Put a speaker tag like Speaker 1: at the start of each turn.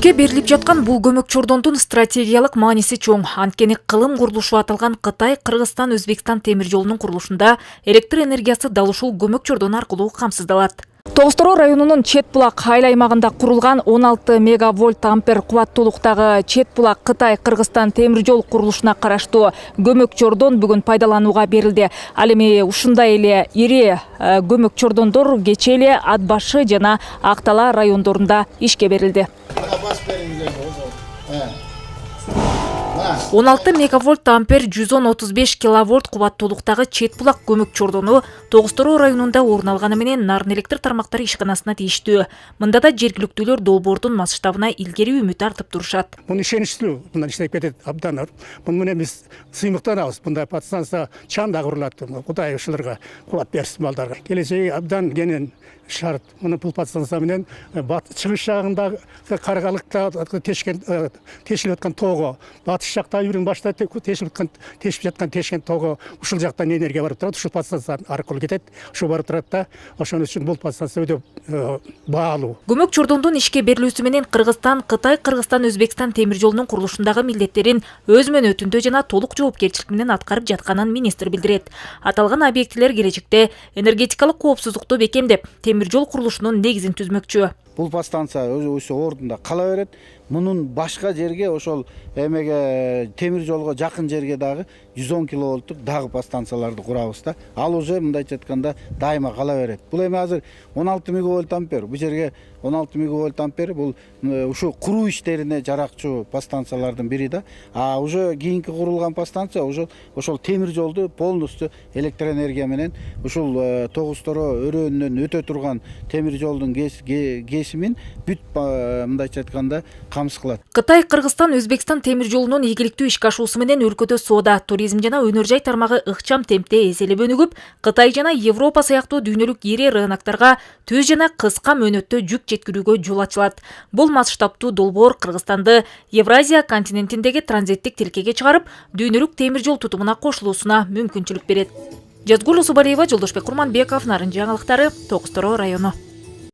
Speaker 1: Ишке берилип жаткан бул көмөк чордондун стратегиялык мааниси чоң. Анткени кылым курулушу аталган Кытай, Кыргызстан, Өзбекстан темир жолунун курулушунда электр энергиясы дал ушул көмөк чордону аркылуу камсыздалат. Тоғызтoro районунун чет булак айыл аймагында курулган 16 мегавольт ампер кубаттуулуктагы чет булак Кытай, Кыргызстан темир жол курулушуна караштуу көмөк чордон бүгүн пайдаланууга берилди. Ал эми ушундай эле ири көмөк чордондор кечээ эле Ат башы жана Актала райондорунда ишке берилди. 16 мегавольт ампер 135 киловольт кубаттуулуктагы чет булак көмөк чордону Тоғызтoro районунда орун алганы менен Нарын электр тармактары ишканасына тийиштүү. Мында да жергиликтүүлөр долбоордун масштабына илгери үмүт артып турушат.
Speaker 2: Муну ишеничтүү, мындан иштеп кетет абдан. Муну менен биз сыймыктанабыз. Мындай подстанция чанда курулат. Кудай ушуларга кубат берсин балдарга. Келечеги абдан кенен шарт. Муну бул подстанция менен чыгыш жагында Каргалыкта тешилип аткан тоого, батыш жакта үйрүн башта тешип жаткан тешкен тоого ушул жактан энергия барып турат. Ушул подстанция аркылуу кетет. Ушу барып турат да. Ошон үчүн бул подстанция өтө баалуу.
Speaker 1: Көмөк чордондун ишке берилүүсү менен Кыргызстан, Кытай, Кыргызстан, Өзбекстан темир жолунун курулушундагы милдеттерин өз мөөнөтүндө жана толук жоопкерчилик менен аткарып жатканын министр билдирет. Аталган объектилер келечекте энергетикалык коопсуздукту бекемдеп, темир жол курулушунун негизин түзмөкчү.
Speaker 3: Бул подстанция өзү ордунда кала берет. Мунун башка жерге ошол эмеге темир жолго жакын жерге дагы 110 киловольттук дагы подстанцияларды курабыз да. Ал уже мындайча айтканда дайыма кала берет. Бул эми азыр 16 мегавольт ампер. Бул жерге 16 мегавольт ампер бул ушу куруу иштерине жаракчу подстанциялардын бири да. А уже кийинки курулган подстанция ошол темир жолду полностью электр энергия менен ушул Тоғызтoro өрөөнүнөн өтө турган темир жолдун кесимин бүт мындайча айтканда камсыз кылат.
Speaker 1: Кытай, Кыргызстан, Өзбекстан темир жолунун ийгиликтүү ишке ашуусу менен өлкөдө соода, туризм жана өнөр жай тармагы ыкчам темпте эселеп өнүгүп, Кытай жана Европа сыяктуу дүйнөлүк ири рыноктарга түз жана кыска мөөнөттө жүк жеткирүүгө жол ачылат. Бул масштабтуу долбоор Кыргызстанды Евразия континентиндеги транзиттик тилкеге чыгарып, дүйнөлүк темир жол тутумуна кошулуусуна мүмкүнчүлүк берет. Жазгул Усубалиева, Жолдошбек Курманбеков, Нарын жаңылыктары, Тоғызтoro району.